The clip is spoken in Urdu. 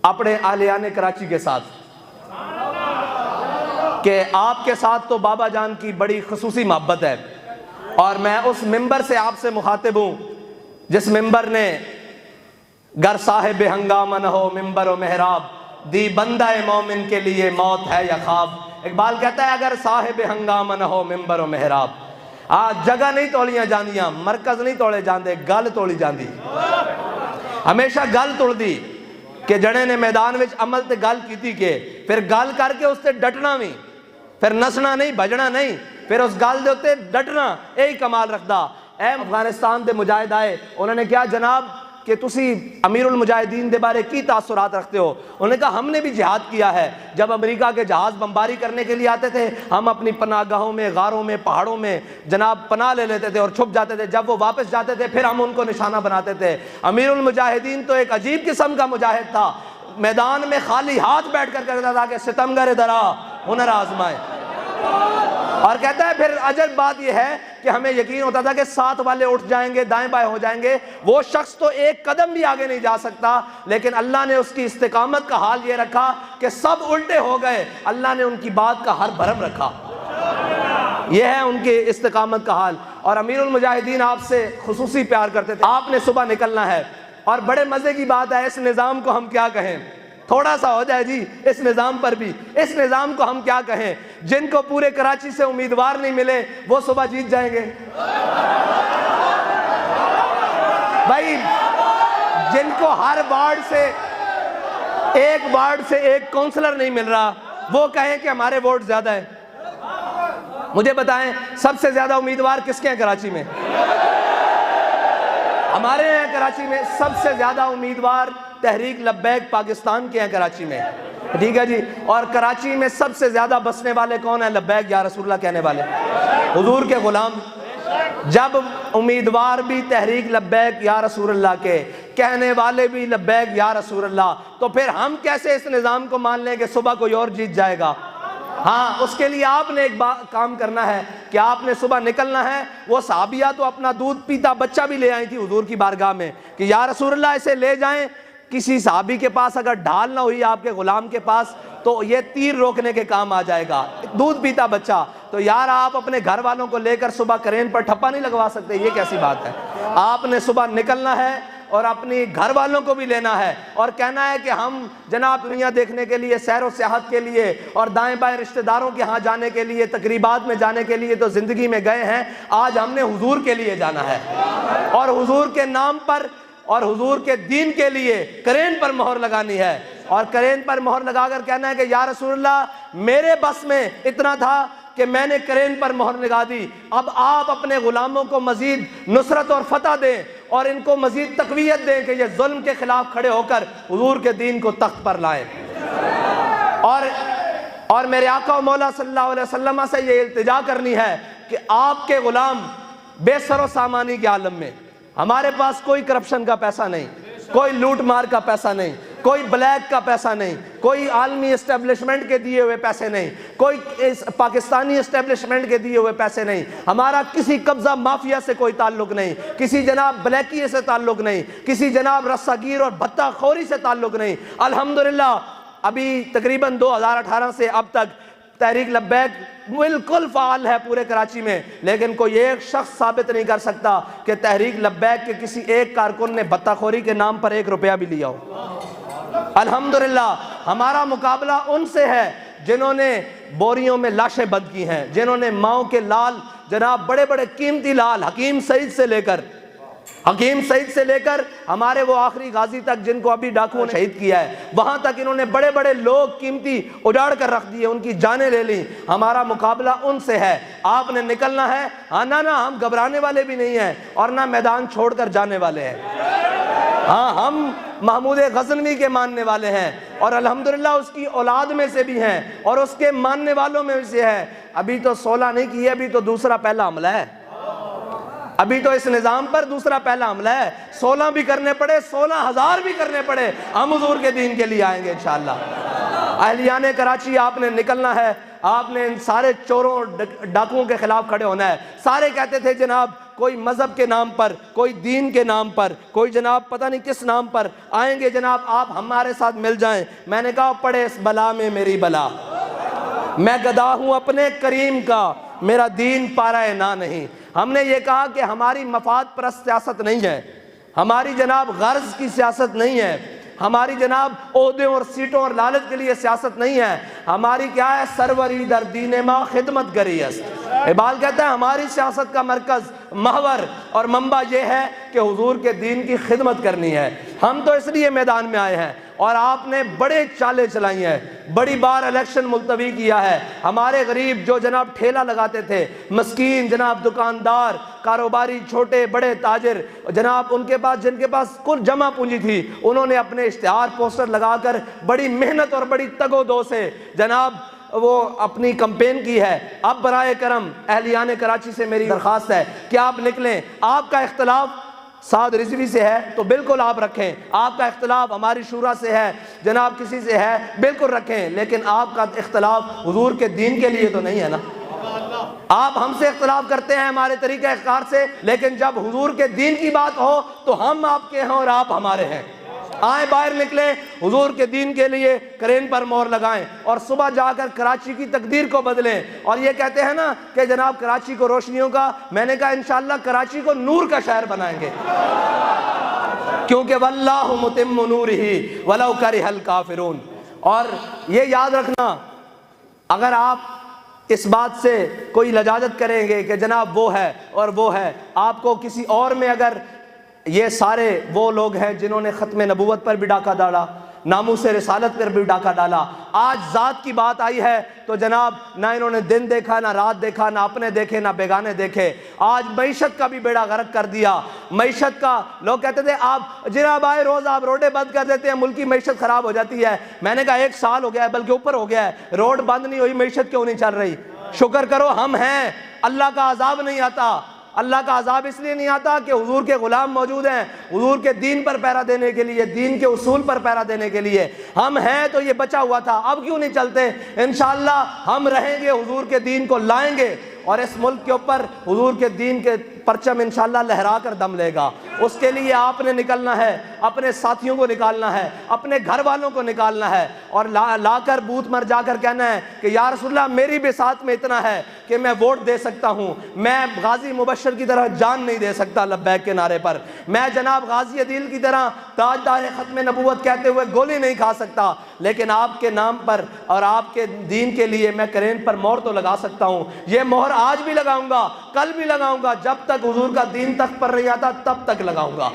اپنے اہلیان کراچی کے ساتھ کہ آپ کے ساتھ تو بابا جان کی بڑی خصوصی محبت ہے، اور میں اس ممبر سے آپ سے مخاطب ہوں جس ممبر نے گر صاحب ہنگامہ نہ ہو ممبر و محراب، دی بندہ مومن کے لیے موت ہے یا خواب۔ اقبال کہتا ہے اگر صاحب ہنگامہ نہ ہو ممبر و محراب، جگہ نہیں توڑیاں جاندیاں، مرکز نہیں توڑے جاندے، گل توڑی جاندی، ہمیشہ گل توڑ دی کہ جڑے نے میدان وچ عمل تے گل کیتی کہ پھر گل کر کے اس تے ڈٹنا بھی، پھر نسنا نہیں بجنا نہیں، پھر اس گل دے اتے ڈٹنا، یہی کمال رکھدا۔ اے افغانستان دے مجاہد آئے، انہوں نے کہا جناب کہ تسی امیر المجاہدین دے بارے کی تاثرات رکھتے ہو؟ انہوں نے کہا ہم نے بھی جہاد کیا ہے، جب امریکہ کے جہاز بمباری کرنے کے لیے آتے تھے ہم اپنی پناہ گاہوں میں، غاروں میں، پہاڑوں میں جناب پناہ لے لیتے تھے اور چھپ جاتے تھے، جب وہ واپس جاتے تھے پھر ہم ان کو نشانہ بناتے تھے۔ امیر المجاہدین تو ایک عجیب قسم کا مجاہد تھا، میدان میں خالی ہاتھ بیٹھ کر کہتا تھا کہ ستمگر درا ہنر آزمائے، اور کہتا ہے پھر عجب بات یہ ہے کہ ہمیں یقین ہوتا تھا کہ ساتھ والے اٹھ جائیں گے، دائیں بائیں ہو جائیں گے، وہ شخص تو ایک قدم بھی آگے نہیں جا سکتا، لیکن اللہ نے اس کی استقامت کا حال یہ رکھا کہ سب الٹے ہو گئے، اللہ نے ان کی بات کا ہر بھرم رکھا۔ یہ ہے ان کی استقامت کا حال۔ اور امیر المجاہدین آپ سے خصوصی پیار کرتے تھے، آپ نے صبح نکلنا ہے، اور بڑے مزے کی بات ہے، اس نظام کو ہم کیا کہیں، تھوڑا سا ہو جائے جی اس نظام پر بھی، اس نظام کو ہم کیا کہیں، جن کو پورے کراچی سے امیدوار نہیں ملے وہ صبح جیت جائیں گے بھائی، جن کو ہر وارڈ سے ایک کونسلر نہیں مل رہا وہ کہیں کہ ہمارے ووٹ زیادہ ہیں۔ مجھے بتائیں سب سے زیادہ امیدوار کس کے ہیں کراچی میں؟ ہمارے ہیں کراچی میں سب سے زیادہ امیدوار تحریک لبیک پاکستان کے ہیں کراچی میں، ٹھیک ہے جی۔ اور کراچی میں سب سے زیادہ بسنے والے کون ہیں؟ لبیک یا رسول اللہ کہنے والے، حضور کے غلام۔ جب امیدوار بھی تحریک لبیک یا رسول اللہ کے، کہنے والے بھی لبیک یا رسول اللہ، تو پھر ہم کیسے اس نظام کو مان لیں کہ صبح کوئی اور جیت جائے گا؟ ہاں، اس کے لیے آپ نے ایک کام کرنا ہے کہ آپ نے صبح نکلنا ہے۔ وہ صحابیہ تو اپنا دودھ پیتا بچہ بھی لے آئی تھی حضور کی بارگاہ میں کہ یا رسول اللہ اسے لے جائیں۔ کسی صحابی کے پاس اگر ڈھال نہ ہوئی آپ کے غلام کے پاس تو یہ تیر روکنے کے کام آ جائے گا، دودھ پیتا بچہ۔ تو یار آپ اپنے گھر والوں کو لے کر صبح کرین پر ٹھپا نہیں لگوا سکتے، یہ کیسی بات ہے؟ آپ نے صبح نکلنا ہے اور اپنی گھر والوں کو بھی لینا ہے اور کہنا ہے کہ ہم جناب دنیا دیکھنے کے لیے، سیر و سیاحت کے لیے اور دائیں بائیں رشتہ داروں کے ہاں جانے کے لیے، تقریبات میں جانے کے لیے تو زندگی میں گئے ہیں، آج ہم نے حضور کے لیے جانا ہے، اور حضور کے نام پر اور حضور کے دین کے لیے کرین پر مہر لگانی ہے، اور کرین پر مہر لگا کر کہنا ہے کہ یا رسول اللہ میرے بس میں اتنا تھا کہ میں نے کرین پر مہر لگا دی، اب آپ اپنے غلاموں کو مزید نصرت اور فتح دیں اور ان کو مزید تقویت دیں کہ یہ ظلم کے خلاف کھڑے ہو کر حضور کے دین کو تخت پر لائیں۔ اور میرے آقا و مولا صلی اللہ علیہ وسلم سے یہ التجا کرنی ہے کہ آپ کے غلام بے سر و سامانی کے عالم میں، ہمارے پاس کوئی کرپشن کا پیسہ نہیں، کوئی لوٹ مار کا پیسہ نہیں، کوئی بلیک کا پیسہ نہیں، کوئی عالمی اسٹیبلشمنٹ کے دیے ہوئے پیسے نہیں، کوئی پاکستانی اسٹیبلشمنٹ کے دیے ہوئے پیسے نہیں، ہمارا کسی قبضہ مافیا سے کوئی تعلق نہیں، کسی جناب بلیکی سے تعلق نہیں، کسی جناب رساگیر اور بھتہ خوری سے تعلق نہیں۔ الحمدللہ ابھی تقریباً 2018 سے اب تک تحریک لبیک بالکل فعال ہے پورے کراچی میں، لیکن کوئی ایک شخص ثابت نہیں کر سکتا کہ تحریک لبیک کے کسی ایک کارکن نے بھتہ خوری کے نام پر 1 روپیہ بھی لیا ہو۔ الحمدللہ ہمارا مقابلہ ان سے ہے جنہوں نے بوریوں میں لاشیں بند کی ہیں، جنہوں نے ماؤں کے لال جناب بڑے بڑے قیمتی لال حکیم سعید سے لے کر ہمارے وہ آخری غازی تک جن کو ابھی ڈاکوؤں نے شہید کیا ہے، وہاں تک انہوں نے بڑے بڑے لوگ قیمتی اجاڑ کر رکھ دیے، ان کی جانیں لے لیں۔ ہمارا مقابلہ ان سے ہے، آپ نے نکلنا ہے۔ ہاں نہ ہم گھبرانے والے بھی نہیں ہیں اور نہ میدان چھوڑ کر جانے والے ہیں، ہاں ہم محمود غزنوی کے ماننے والے ہیں اور الحمدللہ اس کی اولاد میں سے بھی ہیں اور اس کے ماننے والوں میں سے ہے۔ ابھی تو 16 نہیں کی ہے، ابھی تو دوسرا پہلا حملہ ہے، ابھی تو اس نظام پر دوسرا پہلا حملہ ہے۔ 16 بھی کرنے پڑے، 16,000 بھی کرنے پڑے، ہم حضور کے دین کے لیے آئیں گے انشاءاللہ۔ اہلیان کراچی آپ نے نکلنا ہے، آپ نے ان سارے چوروں ڈاکوؤں کے خلاف کھڑے ہونا ہے۔ سارے کہتے تھے جناب کوئی مذہب کے نام پر، کوئی دین کے نام پر، کوئی جناب پتہ نہیں کس نام پر آئیں گے جناب آپ ہمارے ساتھ مل جائیں۔ میں نے کہا پڑے اس بلا میں میری بلا، میں گدا ہوں اپنے کریم کا، میرا دین پارہ نا نہیں۔ ہم نے یہ کہا کہ ہماری مفاد پرست سیاست نہیں ہے، ہماری جناب غرض کی سیاست نہیں ہے، ہماری جناب عہدوں اور سیٹوں اور لالچ کے لیے سیاست نہیں ہے، ہماری کیا ہے؟ سروری در دین ما خدمت گری است۔ اقبال کہتا ہے ہماری سیاست کا مرکز، محور اور منبع یہ ہے کہ حضور کے دین کی خدمت کرنی ہے۔ ہم تو اس لیے میدان میں آئے ہیں، اور آپ نے بڑے چالیں چلائی ہیں، بڑی بار الیکشن ملتوی کیا ہے۔ ہمارے غریب جو جناب ٹھیلا لگاتے تھے، مسکین جناب دکاندار، کاروباری، چھوٹے بڑے تاجر جناب، ان کے پاس جن کے پاس کل جمع پونجی تھی، انہوں نے اپنے اشتہار پوسٹر لگا کر بڑی محنت اور بڑی تگ و دو سے جناب وہ اپنی کمپین کی ہے۔ اب برائے کرم اہلیان کراچی سے میری درخواست ہے کہ آپ نکلیں۔ آپ کا اختلاف سعد رضوی سے ہے تو بالکل آپ رکھیں، آپ کا اختلاف ہماری شورا سے ہے جناب، کسی سے ہے بالکل رکھیں، لیکن آپ کا اختلاف حضور کے دین کے لیے تو نہیں ہے نا۔ آپ ہم سے اختلاف کرتے ہیں ہمارے طریقہ اختیار سے، لیکن جب حضور کے دین کی بات ہو تو ہم آپ کے ہیں اور آپ ہمارے ہیں۔ آئیں باہر نکلیں، حضور کے دین کے لیے کرین پر مہر لگائیں اور صبح جا کر کراچی کی تقدیر کو بدلیں۔ اور یہ کہتے ہیں نا کہ جناب کراچی کو روشنیوں کا، میں نے کہا انشاءاللہ کراچی کو نور کا شہر بنائیں گے، کیونکہ واللہ متم نورہ ولو کرہ الکافرون۔ اور یہ یاد رکھنا، اگر آپ اس بات سے کوئی لجاجت کریں گے کہ جناب وہ ہے اور وہ ہے، آپ کو کسی اور میں اگر یہ سارے وہ لوگ ہیں جنہوں نے ختم نبوت پر بھی ڈاکہ ڈالا، ناموس رسالت پر بھی ڈاکہ ڈالا، آج ذات کی بات آئی ہے تو جناب نہ انہوں نے دن دیکھا، نہ رات دیکھا، نہ اپنے دیکھے نہ بیگانے دیکھے، آج معیشت کا بھی بیڑا غرق کر دیا۔ معیشت کا لوگ کہتے تھے آپ جناب آئے روز آپ روڈیں بند کر دیتے ہیں، ملک کی معیشت خراب ہو جاتی ہے۔ میں نے کہا 1 سال ہو گیا ہے، بلکہ اوپر ہو گیا ہے، روڈ بند نہیں ہوئی، معیشت کیوں نہیں چل رہی؟ شکر کرو ہم ہیں، اللہ کا عذاب نہیں آتا۔ اللہ کا عذاب اس لیے نہیں آتا کہ حضور کے غلام موجود ہیں، حضور کے دین پر پہرا دینے کے لیے، دین کے اصول پر پہرا دینے کے لیے۔ ہم ہیں تو یہ بچا ہوا تھا، اب کیوں نہیں چلتے؟ انشاءاللہ ہم رہیں گے، حضور کے دین کو لائیں گے، اور اس ملک کے اوپر حضور کے دین کے پرچم انشاءاللہ لہرا کر دم لے گا۔ اس کے لیے آپ نے نکلنا ہے، اپنے ساتھیوں کو نکالنا ہے، اپنے گھر والوں کو نکالنا ہے، اور لا کر بوت مر جا کر کہنا ہے کہ یا رسول اللہ میری بھی ساتھ میں اتنا ہے کہ میں ووٹ دے سکتا ہوں، میں غازی مبشر کی طرح جان نہیں دے سکتا لبیک کے نعرے پر، میں جناب غازی عدیل کی طرح تاجدار ختم نبوت کہتے ہوئے گولی نہیں کھا سکتا، لیکن آپ کے نام پر اور آپ کے دین کے لیے میں کرین پر مہر تو لگا سکتا ہوں۔ یہ مہر آج بھی لگاؤں گا، کل بھی لگاؤں گا، جب تک حضور کا دین تخت پر نہیں آتا تب تک لگاؤں گا۔